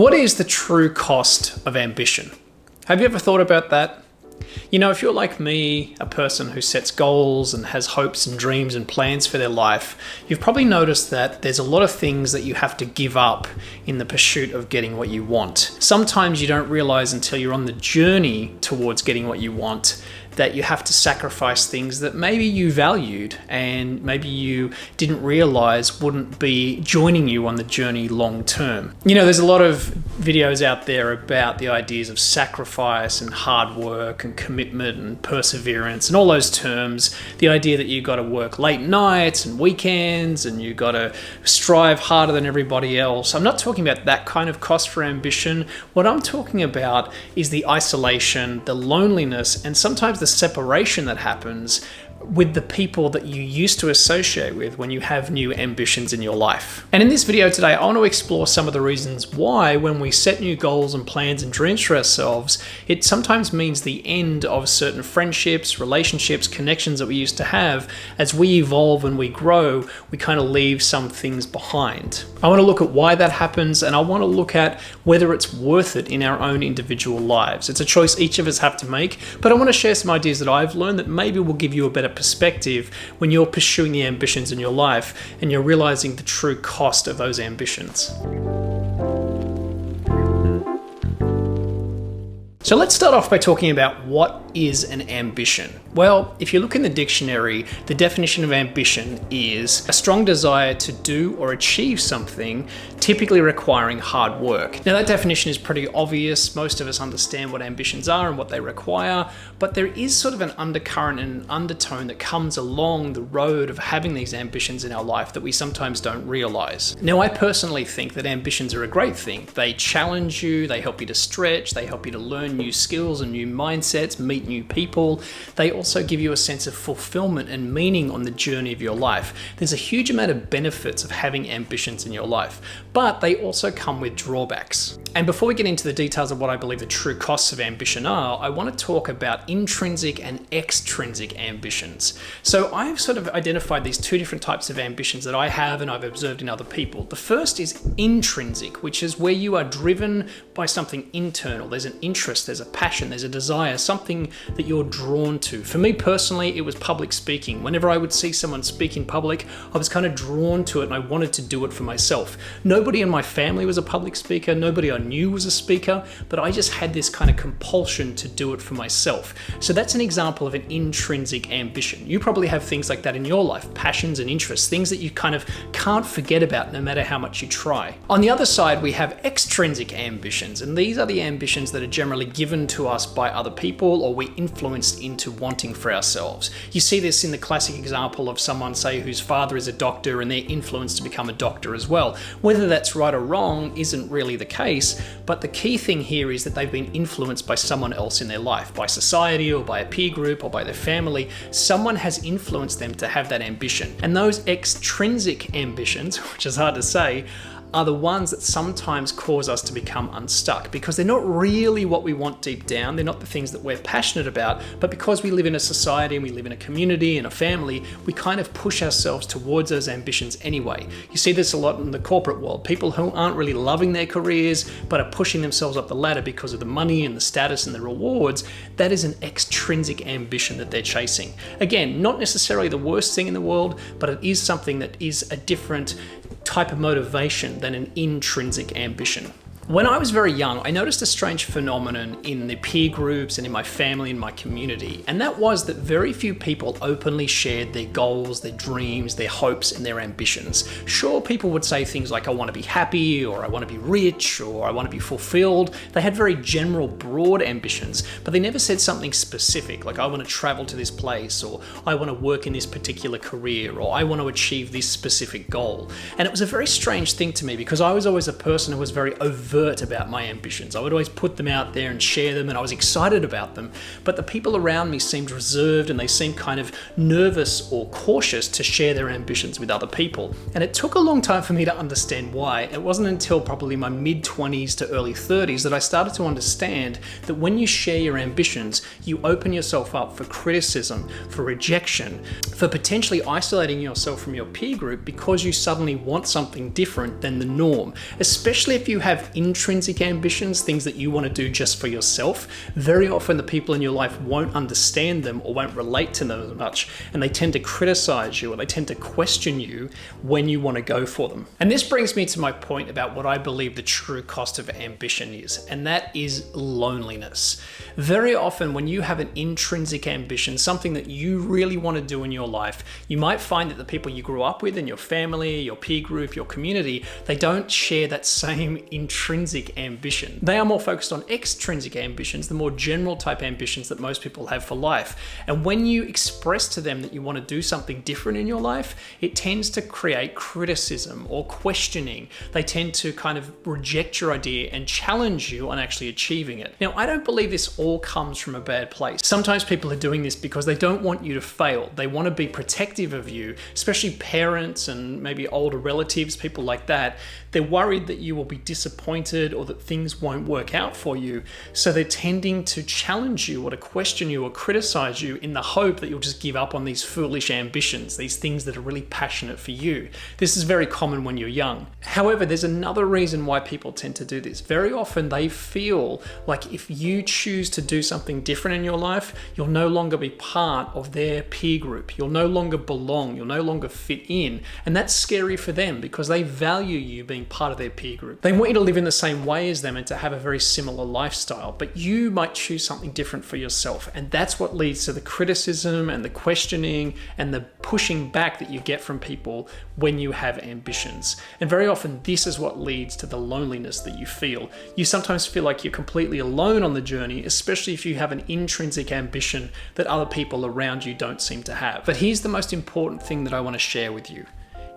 What is the true cost of ambition? Have you ever thought about that? You know, if you're like me, a person who sets goals and has hopes and dreams and plans for their life, you've probably noticed that there's a lot of things that you have to give up in the pursuit of getting what you want. Sometimes you don't realize until you're on the journey towards getting what you want that you have to sacrifice things that maybe you valued and maybe you didn't realize wouldn't be joining you on the journey long term. You know, there's a lot of videos out there about the ideas of sacrifice and hard work and commitment and perseverance and all those terms. The idea that you got to work late nights and weekends and you got to strive harder than everybody else. I'm not talking about that kind of cost for ambition. What I'm talking about is the isolation, the loneliness, and sometimes the separation that happens with the people that you used to associate with when you have new ambitions in your life. And in this video today, I want to explore some of the reasons why when we set new goals and plans and dreams for ourselves, it sometimes means the end of certain friendships, relationships, connections that we used to have. As we evolve and we grow, we kind of leave some things behind. I want to look at why that happens, and I want to look at whether it's worth it in our own individual lives. It's a choice each of us have to make, but I want to share some ideas that I've learned that maybe will give you a better perspective when you're pursuing the ambitions in your life and you're realizing the true cost of those ambitions. So let's start off by talking about what is an ambition. Well, if you look in the dictionary, the definition of ambition is a strong desire to do or achieve something, typically requiring hard work. Now that definition is pretty obvious. Most of us understand what ambitions are and what they require, but there is sort of an undercurrent and an undertone that comes along the road of having these ambitions in our life that we sometimes don't realize. Now, I personally think that ambitions are a great thing. They challenge you, they help you to stretch, they help you to learn new skills and new mindsets, meet new people. They also give you a sense of fulfillment and meaning on the journey of your life. There's a huge amount of benefits of having ambitions in your life, but they also come with drawbacks. And before we get into the details of what I believe the true costs of ambition are, I want to talk about intrinsic and extrinsic ambitions. So I've sort of identified these two different types of ambitions that I have and I've observed in other people. The first is intrinsic, which is where you are driven by something internal. There's an interest, there's a passion, there's a desire, something that you're drawn to. For me personally, it was public speaking. Whenever I would see someone speak in public, I was kind of drawn to it and I wanted to do it for myself. Nobody in my family was a public speaker, nobody I knew was a speaker, but I just had this kind of compulsion to do it for myself. So that's an example of an intrinsic ambition. You probably have things like that in your life, passions and interests, things that you kind of can't forget about no matter how much you try. On the other side, we have extrinsic ambitions, and these are the ambitions that are generally given to us by other people or we influenced into wanting for ourselves. You see this in the classic example of someone, say, whose father is a doctor and they're influenced to become a doctor as well. Whether that's right or wrong isn't really the case, but the key thing here is that they've been influenced by someone else in their life, by society or by a peer group or by their family. Someone has influenced them to have that ambition. And those extrinsic ambitions, which is hard to say, are the ones that sometimes cause us to become unstuck because they're not really what we want deep down. They're not the things that we're passionate about, but because we live in a society and we live in a community and a family, we kind of push ourselves towards those ambitions anyway. You see this a lot in the corporate world. People who aren't really loving their careers, but are pushing themselves up the ladder because of the money and the status and the rewards. That is an extrinsic ambition that they're chasing. Again, not necessarily the worst thing in the world, but it is something that is a different type of motivation than an intrinsic ambition. When I was very young, I noticed a strange phenomenon in the peer groups and in my family and my community, and that was that very few people openly shared their goals, their dreams, their hopes, and their ambitions. Sure, people would say things like, I want to be happy, or I want to be rich, or I want to be fulfilled. They had very general, broad ambitions, but they never said something specific, like I want to travel to this place, or I want to work in this particular career, or I want to achieve this specific goal. And it was a very strange thing to me because I was always a person who was very overt about my ambitions. I would always put them out there and share them, and I was excited about them, but the people around me seemed reserved and they seemed kind of nervous or cautious to share their ambitions with other people. And it took a long time for me to understand why. It wasn't until probably my mid-20s to early 30s that I started to understand that when you share your ambitions, you open yourself up for criticism, for rejection, for potentially isolating yourself from your peer group because you suddenly want something different than the norm, especially if you have intrinsic ambitions, things that you want to do just for yourself, very often the people in your life won't understand them or won't relate to them as much, and they tend to criticize you or they tend to question you when you want to go for them. And this brings me to my point about what I believe the true cost of ambition is, and that is loneliness. Very often when you have an intrinsic ambition, something that you really want to do in your life, you might find that the people you grew up with in your family, your peer group, your community, they don't share that same intrinsic ambition. They are more focused on extrinsic ambitions, the more general type ambitions that most people have for life. And when you express to them that you want to do something different in your life, it tends to create criticism or questioning. They tend to kind of reject your idea and challenge you on actually achieving it. Now, I don't believe this all comes from a bad place. Sometimes people are doing this because they don't want you to fail. They want to be protective of you, especially parents and maybe older relatives, people like that. They're worried that you will be disappointed or that things won't work out for you. So they're tending to challenge you or to question you or criticize you in the hope that you'll just give up on these foolish ambitions, these things that are really passionate for you. This is very common when you're young. However, there's another reason why people tend to do this. Very often they feel like if you choose to do something different in your life, you'll no longer be part of their peer group. You'll no longer belong. You'll no longer fit in. And that's scary for them because they value you being part of their peer group. They want you to live in the same way as them and to have a very similar lifestyle, but you might choose something different for yourself. And that's what leads to the criticism and the questioning and the pushing back that you get from people when you have ambitions. And very often this is what leads to the loneliness that you feel. You sometimes feel like you're completely alone on the journey, especially if you have an intrinsic ambition that other people around you don't seem to have. But here's the most important thing that I want to share with you.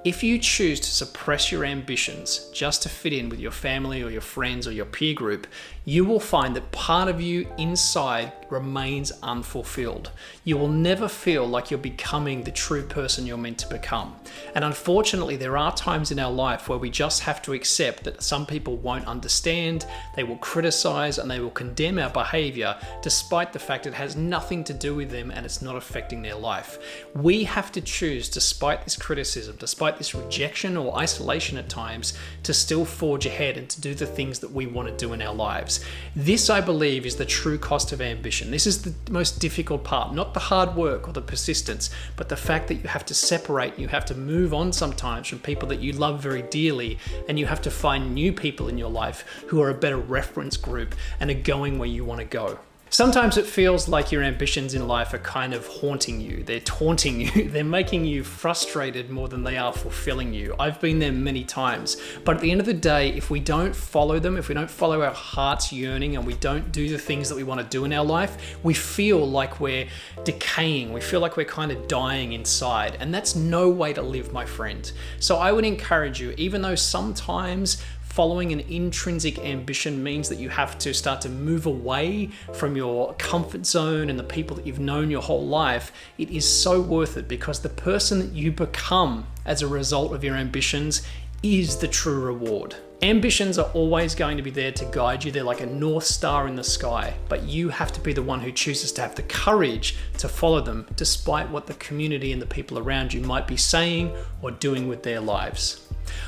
If you choose to suppress your ambitions just to fit in with your family or your friends or your peer group, you will find that part of you inside remains unfulfilled. You will never feel like you're becoming the true person you're meant to become. And unfortunately, there are times in our life where we just have to accept that some people won't understand, they will criticize, and they will condemn our behavior despite the fact it has nothing to do with them and it's not affecting their life. We have to choose, despite this criticism, despite this rejection or isolation at times, to still forge ahead and to do the things that we want to do in our lives. This, I believe, is the true cost of ambition. This is the most difficult part, not the hard work or the persistence, but the fact that you have to separate, you have to move on sometimes from people that you love very dearly, and you have to find new people in your life who are a better reference group and are going where you want to go. Sometimes it feels like your ambitions in life are kind of haunting you. They're taunting you. They're making you frustrated more than they are fulfilling you. I've been there many times. But at the end of the day, if we don't follow them, if we don't follow our heart's yearning and we don't do the things that we want to do in our life, we feel like we're decaying. We feel like we're kind of dying inside. And that's no way to live, my friend. So I would encourage you, even though sometimes following an intrinsic ambition means that you have to start to move away from your comfort zone and the people that you've known your whole life, it is so worth it because the person that you become as a result of your ambitions is the true reward. Ambitions are always going to be there to guide you. They're like a North Star in the sky, but you have to be the one who chooses to have the courage to follow them despite what the community and the people around you might be saying or doing with their lives.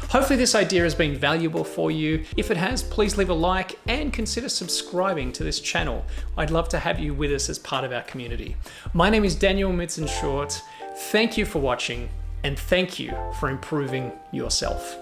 Hopefully this idea has been valuable for you. If it has, please leave a like and consider subscribing to this channel. I'd love to have you with us as part of our community. My name is Daniel Midson-Short. Thank you for watching and thank you for improving yourself.